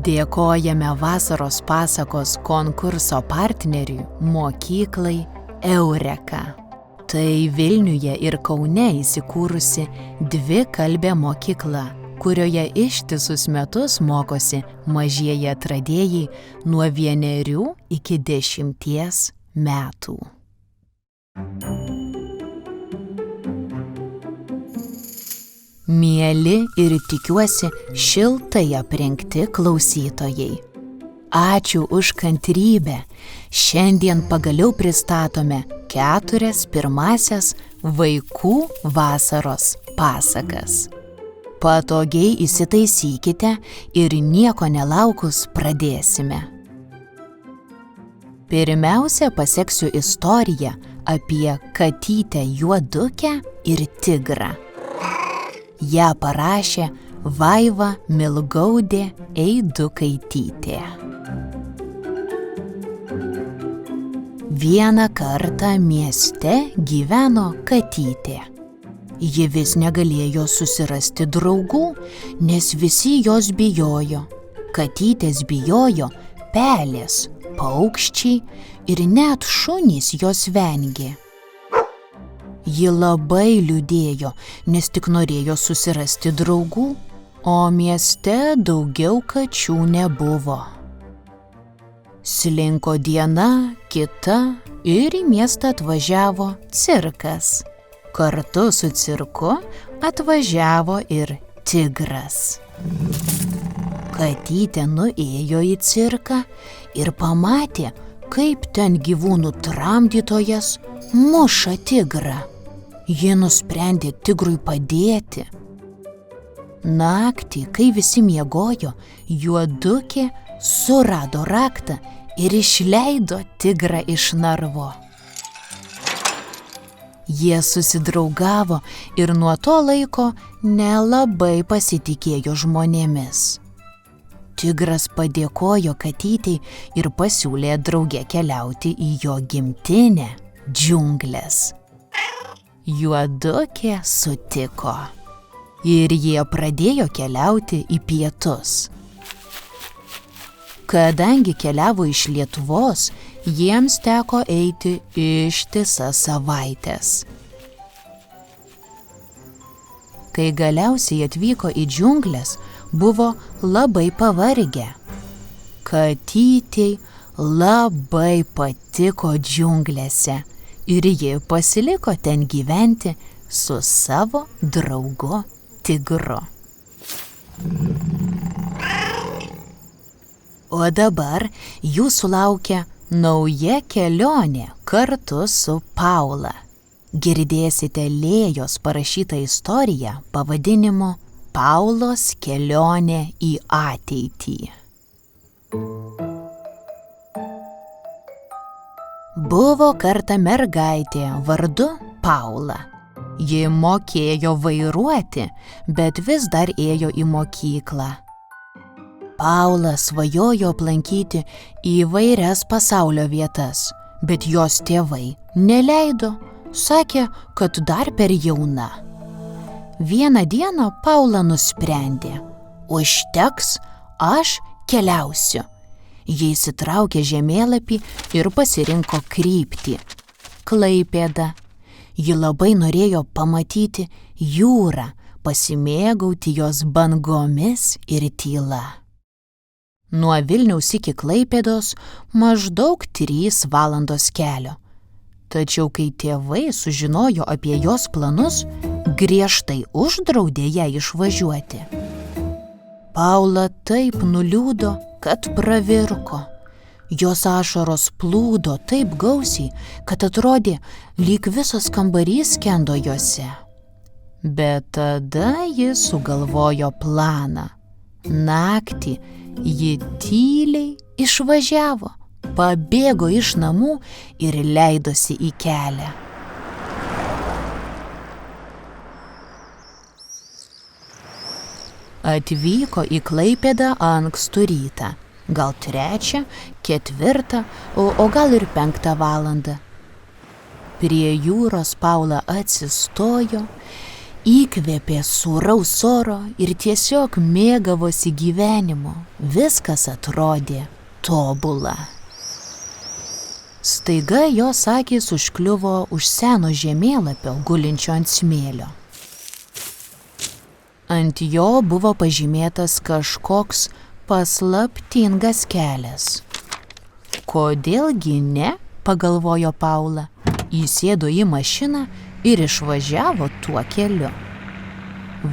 Dėkojame vasaros pasakos konkurso partneriui mokyklai Eureka. Tai Vilniuje ir Kaune įsikūrusi dvikalbė mokykla, kurioje ištisus metus mokosi mažieji atradėjai nuo 1 iki 10 metų. Mieli ir tikiuosi šiltai aprengti klausytojai. Ačiū už kantrybę. Šiandien pagaliau pristatome 4 pirmąsias vaikų vasaros pasakas. Patogiai įsitaisykite ir nieko nelaukus pradėsime. Pirmiausia, paseksiu istoriją apie katytę juodukę ir tigrą. Ją parašė Vaiva Milgaudė Eidukaitytė. Vieną kartą mieste gyveno katytė. Ji vis negalėjo susirasti draugų, nes visi jos bijojo. Katytės bijojo pelės, paukščiai ir net šunys jos vengė. Ji labai liūdėjo, nes tik norėjo susirasti draugų, o mieste daugiau kačių nebuvo. Slinko diena, kita ir į miestą atvažiavo cirkas. Kartu su cirku atvažiavo ir tigras. Katytė nuėjo į cirką ir pamatė, kaip ten gyvūnų tramdytojas muša tigrą. Ji nusprendė tigrui padėti. Naktį, kai visi miegojo, juodukė surado raktą ir išleido tigrą iš narvo. Jie susidraugavo ir nuo to laiko nelabai pasitikėjo žmonėmis. Tigras padėkojo katytei ir pasiūlė drauge keliauti į jo gimtinę – džiungles. Juodukė sutiko ir jie pradėjo keliauti į pietus. Kadangi keliavo iš Lietuvos, jiems teko eiti ištisas savaites. Kai galiausiai atvyko į džiungles, buvo labai pavargę. Katytei labai patiko džiunglėse ir ji pasiliko ten gyventi su savo draugu tigru. O dabar jūsų laukia nauja kelionė kartu su Paula. Girdėsite Lėjos parašytą istoriją pavadinimu Paulos kelionė į ateitį. Buvo kartą mergaitė vardu Paula. Ji mokėjo vairuoti, bet vis dar ėjo į mokyklą. Paula svajojo aplankyti įvairias pasaulio vietas, bet jos tėvai neleido, sakė, kad dar per jauna. Vieną dieną Paula nusprendė, užteks, aš keliausiu. Ji įsitraukė žemėlapį ir pasirinko kryptį – Klaipėda. Ji labai norėjo pamatyti jūrą, pasimėgauti jos bangomis ir tyla. Nuo Vilniaus iki Klaipėdos maždaug 3 valandos kelio. Tačiau kai tėvai sužinojo apie jos planus, griežtai uždraudė ją išvažiuoti. Paula taip nuliūdo, kad pravirko. Jos ašaros plūdo taip gausiai, kad atrodė, lyg visas kambarys skendo jose. Bet tada ji sugalvojo planą. Naktį ji tyliai išvažiavo, pabėgo iš namų ir leidosi į kelią. Atvyko į Klaipėdą ankstų rytą, gal 3, 4, o gal ir 5 valandą. Prie jūros Paula atsistojo įkvėpė sūraus oro ir tiesiog mėgavosi gyvenimu. Viskas atrodė tobula. Staiga jos akys užkliuvo už seno žemėlapio gulinčio ant smėlio. Ant jo buvo pažymėtas kažkoks paslaptingas kelias. Kodėlgi ne, pagalvojo Paula. Įsėdo į mašiną ir išvažiavo tuo keliu.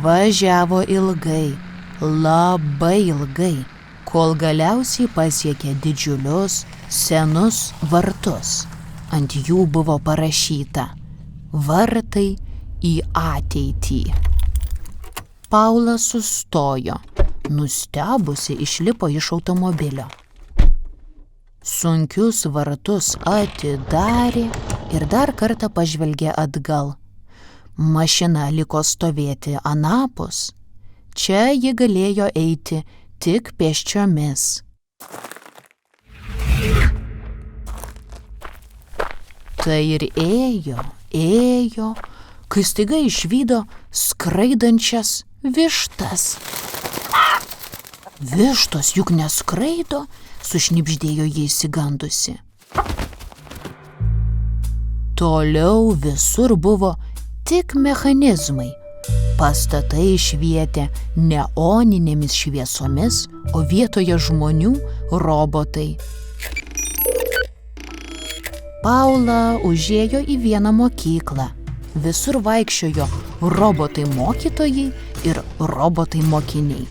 Važiavo ilgai, labai ilgai, kol galiausiai pasiekė didžiulius, senus vartus. Ant jų buvo parašyta "Vartai į ateitį". Paula sustojo, nustebusi išlipo iš automobilio. Sunkius vartus atidarė ir dar kartą pažvelgė atgal. Mašina liko stovėti anapus. Čia ji galėjo eiti tik pėsčiomis. Tai ir ėjo, kai staiga išvydo skraidančias vištas. Vištos juk neskraido, sušnibždėjo ji išsigandusi. Toliau visur buvo tik mechanizmai. Pastatai švietė neoninėmis šviesomis, o vietoje žmonių robotai. Paula užėjo į vieną mokyklą. Visur vaikščiojo robotai mokytojai ir robotai mokiniai.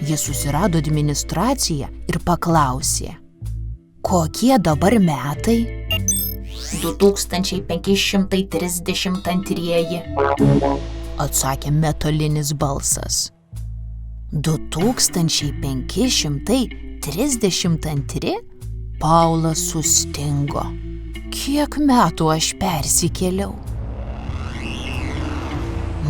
Jis susirado administraciją ir paklausė: "Kokie dabar metai?" 2532, atsakė metalinis balsas. 2532? Paula sustingo. Kiek metų aš persikėliau?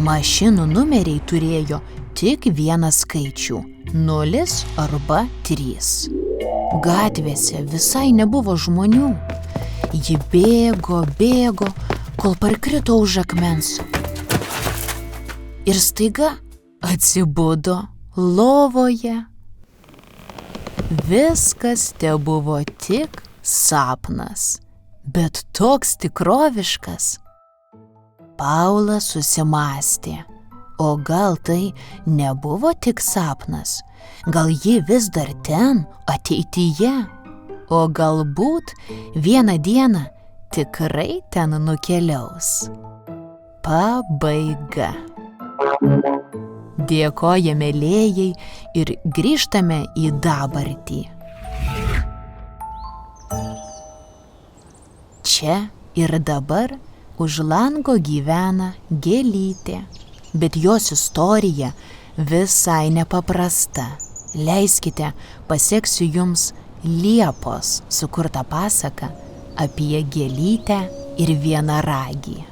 Mašinų numeriai turėjo tik vieną skaičių – 0 arba 3. Gatvėse visai nebuvo žmonių. Ji bėgo, kol parkrito už akmens. Ir staiga atsibudo lovoje. Viskas tebuvo tik sapnas, bet toks tikroviškas. Paula susimąstė, o gal tai nebuvo tik sapnas, gal ji vis dar ten, ateityje, o galbūt vieną dieną tikrai ten nukeliaus. Pabaiga. Dėkojame Lėjai ir grįžtame į dabartį. Čia ir dabar už lango gyvena gėlytė, bet jos istorija visai nepaprasta. Leiskite, paseksiu jums Liepos sukurtą pasaką apie gėlytę ir vienaragį.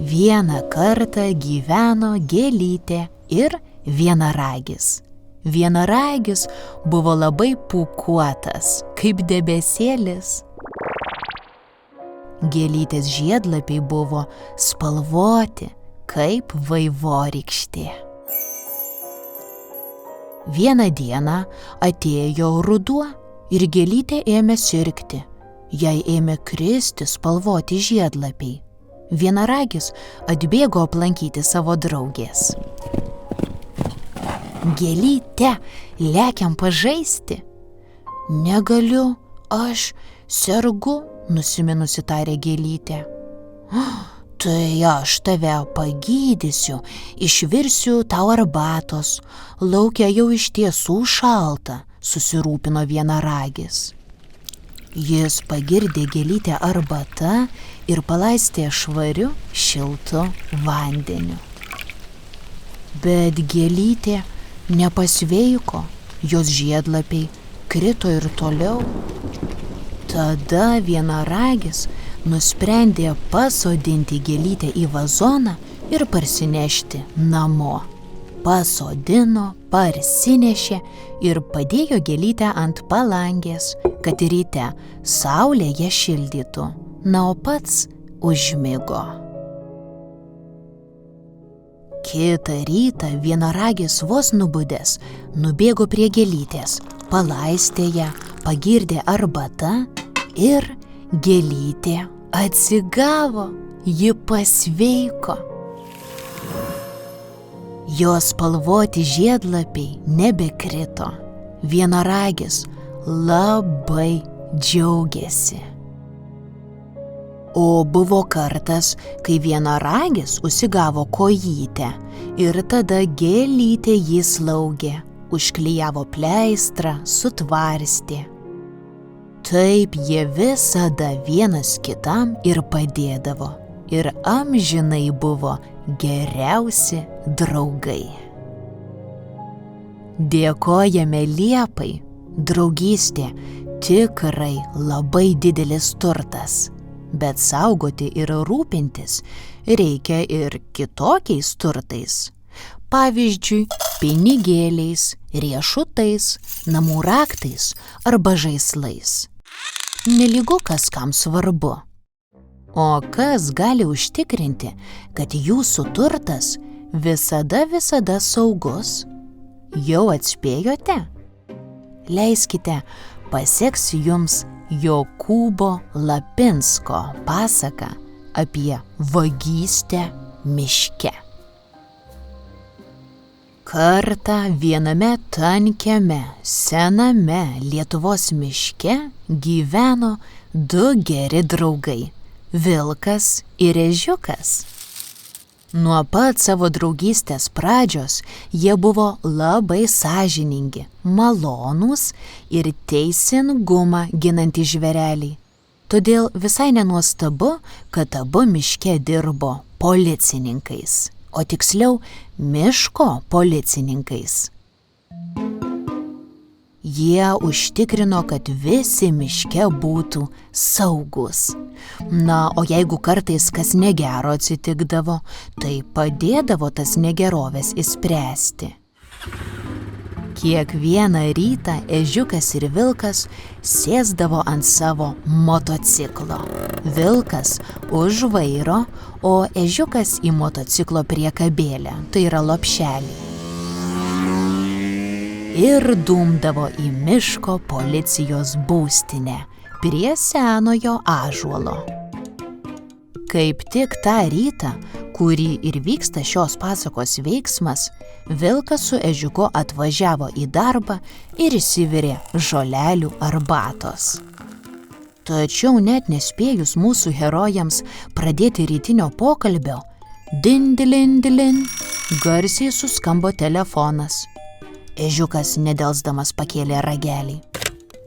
Vieną kartą gyveno gėlytė ir vienaragis. Vienaragis buvo labai pūkuotas, kaip debesėlis. Gėlytės žiedlapiai buvo spalvoti, kaip vaivorykštė. Vieną dieną atėjo ruduo ir gėlytė ėmė sirgti. Jai ėmė kristi spalvoti žiedlapiai. Vienaragis atbėgo aplankyti savo draugės. Gėlyte, lekiam pažaisti. Negaliu, aš sergu, nusiminusi tarė gėlytė. Tai aš tave pagydysiu, išvirsiu tau arbatos. Lauke jau iš tiesų šalta, susirūpino vienaragis. Jis pagirdė gėlytę arbata ir palaistė švariu, šiltu vandeniu. Bet gėlytė nepasveiko, jos žiedlapiai krito ir toliau. Tada vienaragis nusprendė pasodinti gėlytę į vazoną ir parsinešti namo. Pasodino, parsinešė ir padėjo gėlytę ant palangės, kad ryte saulė ją šildytų, na o pats užmigo. Kitą rytą vienaragis vos nubudęs nubėgo prie gėlytės, palaistė ją, pagirdė arbata ir gėlytė atsigavo, ji pasveiko. Jos spalvoti žiedlapiai nebekrito. Vienaragis labai džiaugėsi. O buvo kartas, kai vienaragis užsigavo kojytę ir tada gėlytė jį slaugė, užklijavo pleistrą, sutvarstė. Taip jie visada vienas kitam ir padėdavo ir amžinai buvo geriausi draugai. Dėkojame liepai, draugystė tikrai labai didelis turtas. Bet saugoti ir rūpintis reikia ir kitokiais turtais. Pavyzdžiui, pinigėliais, riešutais, namų raktais arba žaislais. Nelygu kas kam svarbu. O kas gali užtikrinti, kad jūsų turtas visada saugus? Jau atspėjote? Leiskite, paseks jums Jokūbo Lapinsko pasaka apie vagystę miške. Kartą viename tankiame, sename Lietuvos miške gyveno du geri draugai – vilkas ir ežiukas. Nuo pat savo draugystės pradžios jie buvo labai sąžiningi, malonūs ir teisingumą ginantys žvėreliai. Todėl visai nenuostabu, kad abu miške dirbo policininkais, o tiksliau miško policininkais. Jie užtikrino, kad visi miške būtų saugus. Na, o jeigu kartais kas negero atsitikdavo, tai padėdavo tas negeroves išspręsti. Kiekvieną rytą ežiukas ir vilkas sėsdavo ant savo motociklo. Vilkas už vairo, o ežiukas į motociklo priekabėlę, tai yra lopšelį. Ir dūmdavo į miško policijos būstinę prie senojo ąžuolo. Kaip tik tą rytą, kurį ir vyksta šios pasakos veiksmas, vilkas su ežiuku atvažiavo į darbą ir išsivirė žolelių arbatos. Tačiau net nespėjus mūsų herojams pradėti rytinio pokalbio, dindilindilin, garsiai suskambo telefonas. Ežiukas nedelsdamas pakėlė ragelį.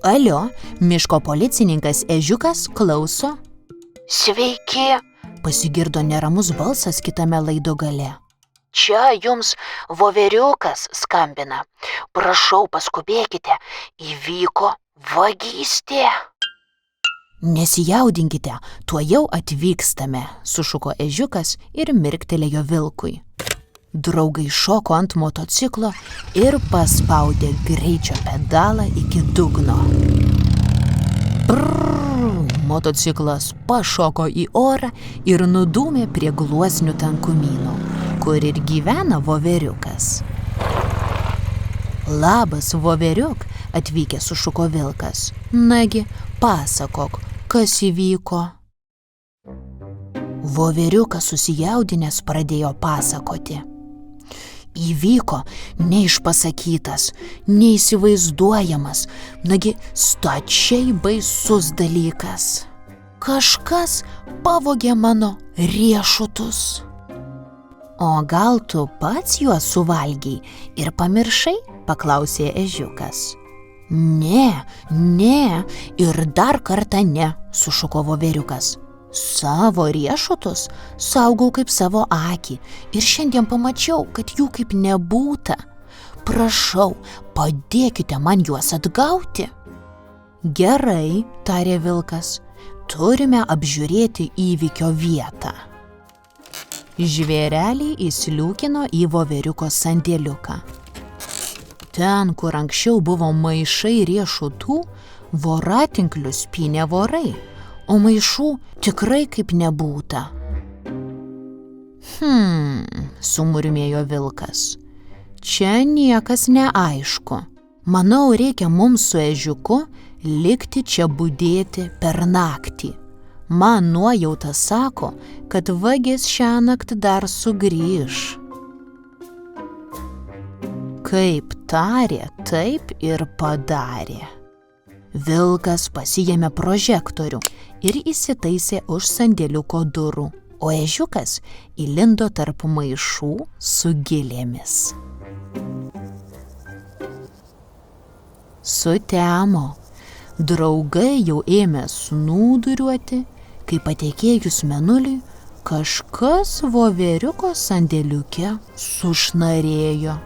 Alio, miško policininkas ežiukas klauso. Sveiki, Pasigirdo neramus balsas kitame laido gale. čia jums voveriukas skambina. Prašau, paskubėkite, įvyko vagystė. Nesijaudinkite, tuojau atvykstame, sušuko ežiukas ir mirktelėjo vilkui. Draugai šoko ant motociklo ir paspaudė greičio pedalą iki dugno. Brrr, motociklas pašoko į orą ir nudūmė prie gluosnių tankumynų, kur ir gyvena voveriukas. Labas, voveriuk, atvykęs sušuko vilkas. Nagi, pasakok, kas įvyko? Voveriukas susijaudinęs pradėjo pasakoti. Įvyko neišpasakytas, neįsivaizduojamas, nagi stačiai baisus dalykas. Kažkas pavogė mano riešutus. O gal tu pats juos suvalgei ir pamiršai? Paklausė ežiukas. Ne, ir dar kartą ne, sušuko voveriukas. Savo riešutus saugau kaip savo akį ir šiandien pamačiau, kad jų kaip nebūta. Prašau, padėkite man juos atgauti. Gerai, tarė vilkas, turime apžiūrėti įvykio vietą. Žvėreliai įsliūkino į voveriuko sandėliuką. Ten, kur anksčiau buvo maišai riešutų, Voratinklius pynė vorai, o maišų tikrai kaip nebūta. Sumurmėjo vilkas. Čia niekas neaišku. Manau, reikia mums su ežiuku likti čia budėti per naktį. Man nuojauta sako, kad vagis šiąnakt dar sugrįš. Kaip tarė, taip ir padarė. Vilkas pasiėmė prožektorių ir įsitaisė už sandėliuko durų, o ežiukas įlindo tarp maišų su gilėmis. Sutemo. Draugai jau ėmė snūduriuoti, kai patekėjus mėnuliui kažkas voveriuko sandėliuke sušnarėjo.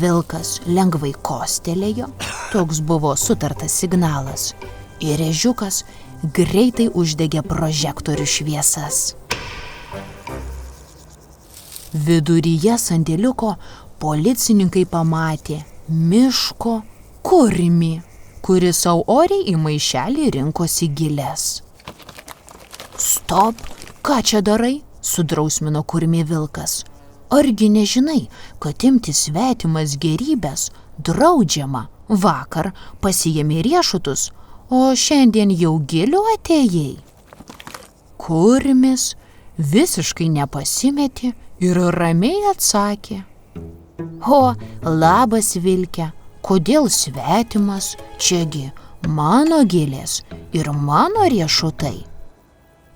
Vilkas lengvai kostelėjo, toks buvo sutartas signalas, ir ežiukas greitai uždegė prožektorių šviesas. Viduryje sandėliuko policininkai pamatė miško kurmį, kuris sau oriai į maišelį rinkosi gilės. Stop, ką čia darai? Sudrausmino kurmį vilkas. Argi nežinai, kad imti svetimas gėrybės draudžiama? Vakar pasiėmė riešutus, o šiandien jau gilių atėjai. Kurmis visiškai nepasimetė ir ramiai atsakė. O, labas vilke, kodėl svetimas? Čiagi mano gėlės ir mano riešutai.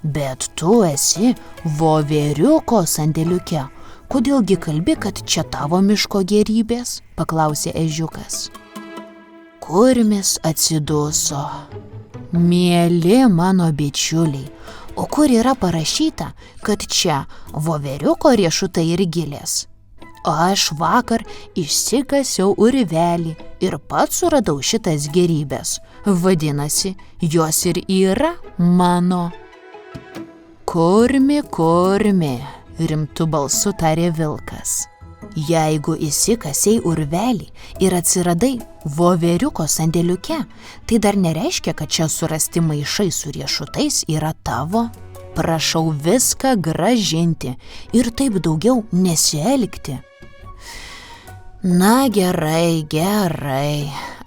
Bet tu esi voveriuko sandėliuke. Kodėlgi kalbi, kad čia tavo miško gėrybės? Paklausė ežiukas. Kurmis atsiduso. Mieli mano bičiuliai, o kur yra parašyta, kad čia voveriuko riešutai ir gėlės? Aš vakar išsikasiau urvelį ir pats suradau šitas gėrybės. Vadinasi, jos ir yra mano. Kurmi, rimtu balsu tarė vilkas. Jeigu įsikasei urvelį ir atsiradai voveriuko sandėliuke, tai dar nereiškia, kad čia surasti maišai su riešutais yra tavo. Prašau viską grąžinti ir taip daugiau nesielgti. Na gerai,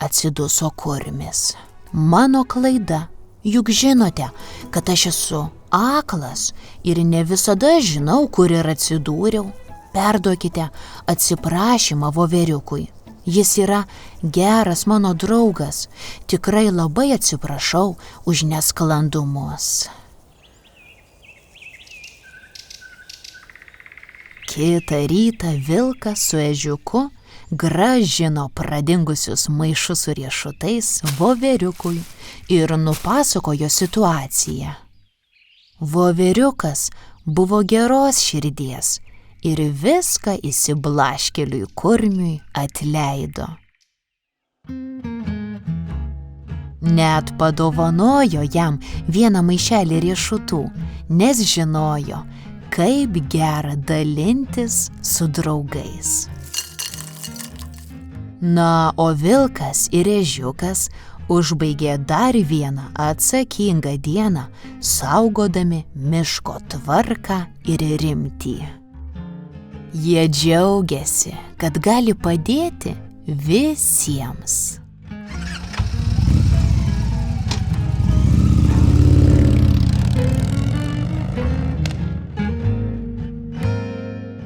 atsiduso kurmis. Mano klaida, juk žinote, kad aš esu aklas ir ne visada žinau, kur ir atsidūriau. Perduokite atsiprašymą voveriukui. Jis yra geras mano draugas. Tikrai labai atsiprašau už nesklandumus. Kitą rytą vilkas su ežiuku grąžino pradingusius maišus su riešutais voveriukui ir nupasakojo situaciją. Voveriukas buvo geros širdies ir viską įsiblaškeliui kurmiui atleido. Net padovanojo jam vieną maišelį riešutų, nes žinojo, kaip gera dalintis su draugais. Na, o vilkas ir ežiukas užbaigė dar vieną atsakingą dieną, saugodami miško tvarką ir rimtį. Jie džiaugiasi, kad gali padėti visiems.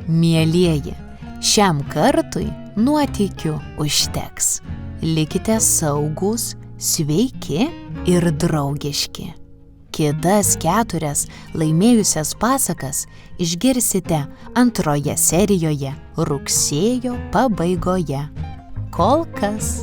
Mielieji, šiam kartui nuotykių užteks. Likite saugūs, sveiki ir draugiški. Kitas 4 laimėjusias pasakas išgirsite antroje serijoje rugsėjo pabaigoje. Kol kas.